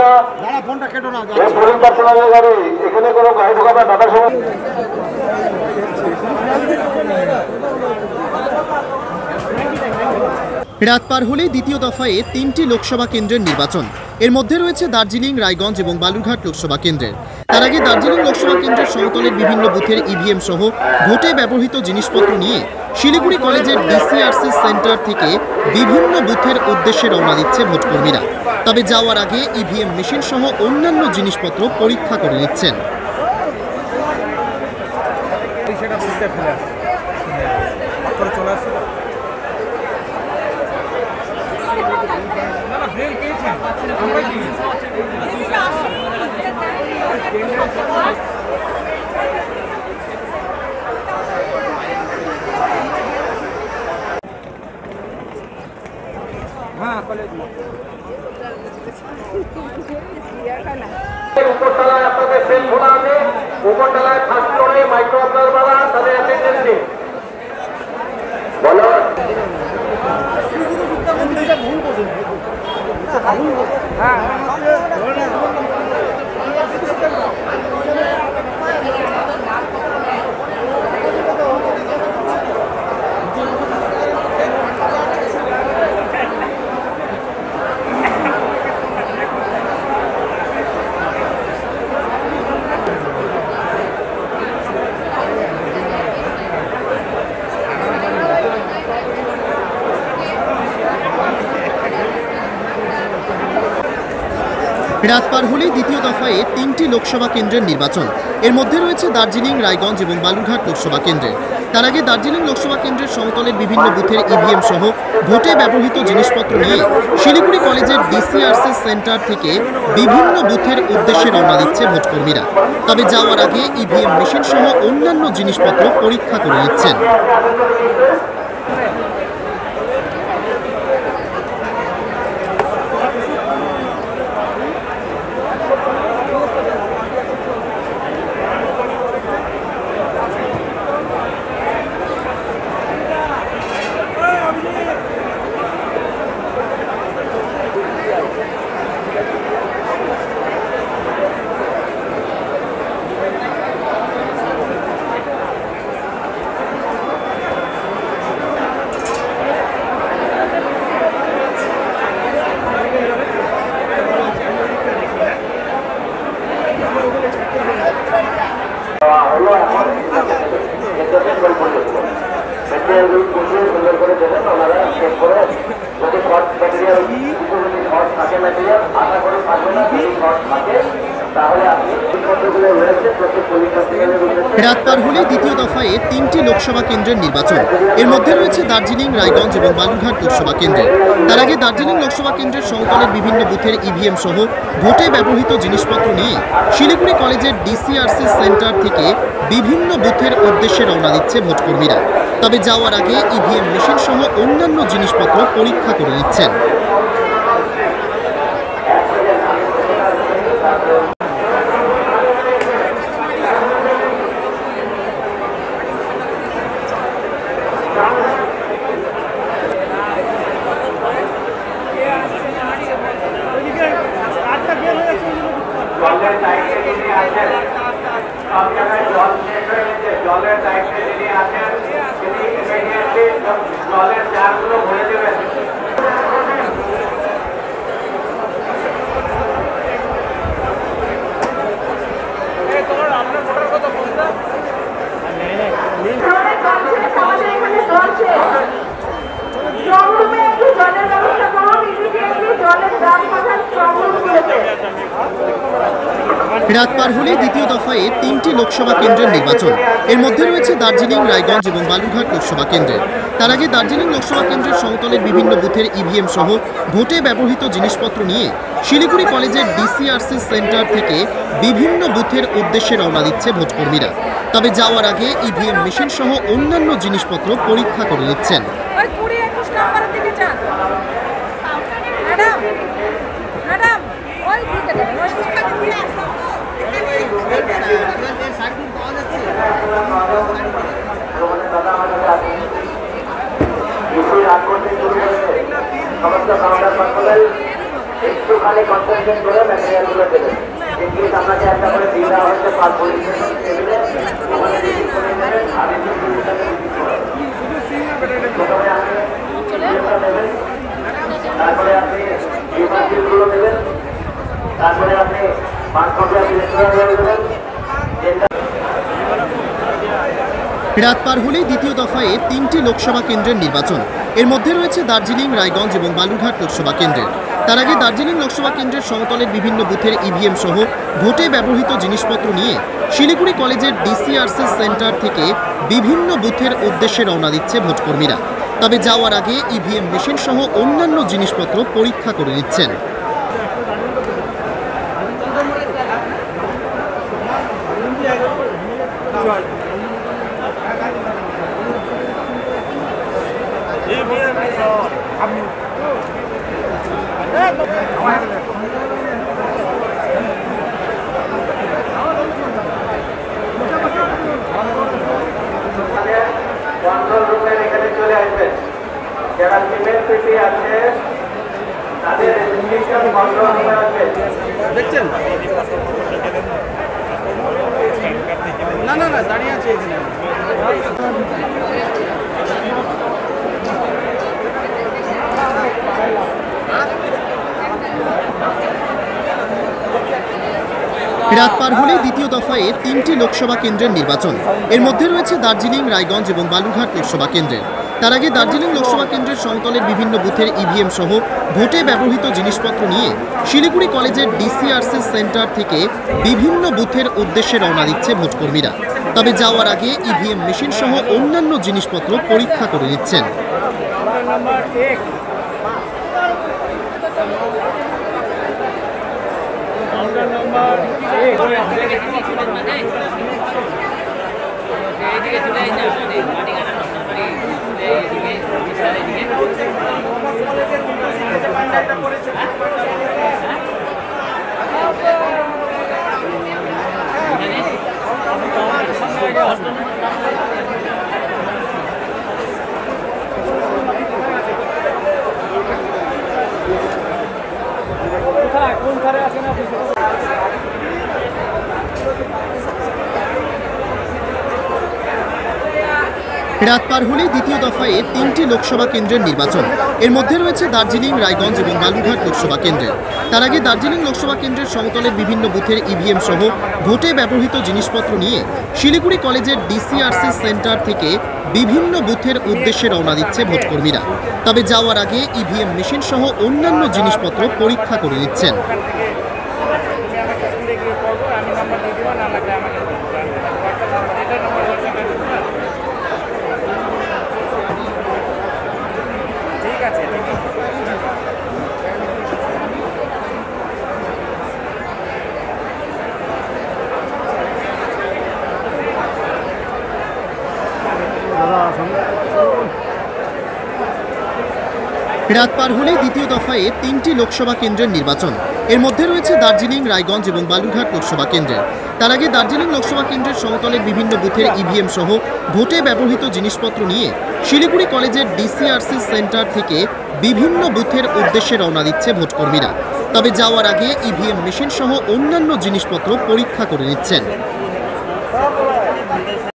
না, ফোনটা কেটো না, পুলিশ পার্সোনালের গাড়ি এখানে কোনো গাড়ি ঢোকাবে না। সময় রাত পার হলে দ্বিতীয় দফায় 3টি লোকসভা কেন্দ্রের নির্বাচন। এর মধ্যে রয়েছে দার্জিলিং, রায়গঞ্জ এবং বালুরঘাট লোকসভা কেন্দ্রের। তার আগে দার্জিলিং লোকসভা কেন্দ্রের সমতলের বিভিন্ন বুথের ইভিএম সহ ভোটে ব্যবহৃত জিনিসপত্র নিয়ে শিলিগুড়ি কলেজের ডিসিআরসি সেন্টার থেকে বিভিন্ন বুথের উদ্দেশ্যে রওনা দিচ্ছে ভোটকর্মীরা। তবে যাওয়ার আগে ইভিএম মেশিন সহ অন্যান্য জিনিসপত্র পরীক্ষা করে নিচ্ছেন। উপরতলায় আপনাদের সেল খোলা আছে, উপরতলায় ফার্স্ট ফ্লোরে মাইক্রো অবজারভাররা তাদের অ্যাটেন্ডেন্স দিন। বলো রাত পার হলেই দ্বিতীয় দফায় 3টি লোকসভা কেন্দ্রের নির্বাচন। এর মধ্যে রয়েছে দার্জিলিং, রায়গঞ্জ এবং বালুরঘাট লোকসভা কেন্দ্রের। তার আগে দার্জিলিং লোকসভা কেন্দ্রের সমতলের বিভিন্ন বুথের ইভিএম সহ ভোটে ব্যবহৃত জিনিসপত্র নিয়ে শিলিগুড়ি কলেজের ডিসিআরসি সেন্টার থেকে বিভিন্ন বুথের উদ্দেশ্যে রওনা দিচ্ছে ভোটকর্মীরা। তবে যাওয়ার আগে ইভিএম মেশিন সহ অন্যান্য জিনিসপত্র পরীক্ষা করে নিচ্ছেন। সুন্দর করে দেবেন, ওনারা চেক করে যদি শর্ট ম্যাটেরিয়াল শর্ট থাকে, ম্যাটেরিয়াল আশা করে থাকবে না, যদি শর্ট থাকে তাহলে আপনি পত্রগুলো রয়েছে প্রত্যেক পুলিশ হসপিটালের উদ্দেশ্যে। রাত পার হলে দ্বিতীয় দফায় 3টি লোকসভা কেন্দ্রের নির্বাচন। এর মধ্যে রয়েছে দার্জিলিং, রায়গঞ্জ এবং বালুরঘাট লোকসভা কেন্দ্রের। তার আগে দার্জিলিং লোকসভা কেন্দ্রের সমতলের বিভিন্ন বুথের ইভিএম সহ ভোটে ব্যবহৃত জিনিসপত্র নিয়ে শিলিগুড়ি কলেজের ডিসিআরসি সেন্টার থেকে বিভিন্ন বুথের উদ্দেশ্যে রওনা দিচ্ছে ভোটকর্মীরা। তবে যাওয়ার আগে ইভিএম মেশিন সহ অন্যান্য জিনিসপত্র পরীক্ষা করে নিচ্ছেন। জলের দায়িত্বে যিনি আছেন, সব জায়গায় জল শেষ হয়ে গেছে, জলের দায়িত্বে যিনি আছেন তিনি ইমিডিয়েটলি জলের জারগুলো ভরে দেবেন। আপনার ভোটার কথা বলতে রাত পার হলে দ্বিতীয় দফায় 3টি লোকসভা কেন্দ্রের নির্বাচন। এর মধ্যে রয়েছে দার্জিলিং, রায়গঞ্জ এবং বালুরঘাট লোকসভা কেন্দ্রের। তার আগে দার্জিলিং লোকসভা কেন্দ্রের সমতলের বিভিন্ন বুথের ইভিএম সহ ভোটে ব্যবহৃত জিনিসপত্র নিয়ে শিলিগুড়ি কলেজের ডিসিআরসি সেন্টার থেকে বিভিন্ন বুথের উদ্দেশ্যে রওনা দিচ্ছে ভোটকর্মীরা। তবে যাওয়ার আগে ইভিএম মেশিন সহ অন্যান্য জিনিসপত্র পরীক্ষা করে নিচ্ছেন। সমস্ত খালি কনসেন্ট্রেট করে ম্যাটেরিয়ালগুলো দেবেন। ইনকেস আপনাকে একটা করে দিয়ে দেওয়া হচ্ছে পার পজিশন টেবিলে, আমাদের রিসিভ করে নেবেন আর রিসিভ প্রথমে আপনি নেবেন, তারপরে আপনি বিভাগগুলো নেবেন, তারপরে আপনি 5 কপি আপনি দেবেন। রাত পার হলেই দ্বিতীয় দফায় 3টি লোকসভা কেন্দ্রের নির্বাচন। এর মধ্যে রয়েছে দার্জিলিং, রায়গঞ্জ এবং বালুরঘাট লোকসভা কেন্দ্রের। তার আগে দার্জিলিং লোকসভা কেন্দ্রের সমতলের বিভিন্ন বুথের ইভিএম সহ ভোটে ব্যবহৃত জিনিসপত্র নিয়ে শিলিগুড়ি কলেজের ডিসিআরসি সেন্টার থেকে বিভিন্ন বুথের উদ্দেশ্যে রওনা দিচ্ছে ভোটকর্মীরা। তবে যাওয়ার আগে ইভিএম মেশিন সহ অন্যান্য জিনিসপত্র পরীক্ষা করে নিচ্ছেন। কন্ট্রোল রুমের এখানে চলে আসবেন। যারা ফিমেল পিপি আছে তাদের কন্ট্রোল রুমে আসবেন। দেখছেন না না না দাঁড়িয়ে আছে এখানে। রাত পার হলেই দ্বিতীয় দফায় 3টি লোকসভা কেন্দ্রের নির্বাচন। এর মধ্যে রয়েছে দার্জিলিং, রায়গঞ্জ এবং বালুরঘাট লোকসভা কেন্দ্রের। তার আগে দার্জিলিং লোকসভা কেন্দ্রের সমতলের বিভিন্ন বুথের ইভিএম সহ ভোটে ব্যবহৃত জিনিসপত্র নিয়ে শিলিগুড়ি কলেজের ডিসিআরসি সেন্টার থেকে বিভিন্ন বুথের উদ্দেশ্যে রওনা দিচ্ছে ভোটকর্মীরা। তবে যাওয়ার আগে ইভিএম মেশিন সহ অন্যান্য জিনিসপত্র পরীক্ষা করে নিচ্ছেন। রাত পার হলেই দ্বিতীয় দফায় 3টি লোকসভা কেন্দ্রের নির্বাচন। এর মধ্যে রয়েছে দার্জিলিং, রায়গঞ্জ এবং বালুরঘাট লোকসভা কেন্দ্রের। তার আগে দার্জিলিং লোকসভা কেন্দ্রের সমতলের বিভিন্ন বুথের ইভিএম সহ ভোটে ব্যবহৃত জিনিসপত্র নিয়ে শিলিগুড়ি কলেজের ডিসিআরসি সেন্টার থেকে বিভিন্ন বুথের উদ্দেশ্যে রওনা দিচ্ছে ভোটকর্মীরা। তবে যাওয়ার আগে ইভিএম মেশিন সহ অন্যান্য জিনিসপত্র পরীক্ষা করে নিচ্ছেন। রাত পার হলেই দ্বিতীয় দফায় 3টি লোকসভা কেন্দ্রের নির্বাচন। এর মধ্যে রয়েছে দার্জিলিং, রায়গঞ্জ এবং বালুরঘাট লোকসভা কেন্দ্রের। তার আগে দার্জিলিং লোকসভা কেন্দ্রের সমতলের বিভিন্ন বুথের ইভিএম সহ ভোটে ব্যবহৃত জিনিসপত্র নিয়ে শিলিগুড়ি কলেজের ডিসিআরসি সেন্টার থেকে বিভিন্ন বুথের উদ্দেশ্যে রওনা দিচ্ছে ভোটকর্মীরা। তবে যাওয়ার আগে ইভিএম মেশিন সহ অন্যান্য জিনিসপত্র পরীক্ষা করে নিচ্ছেন।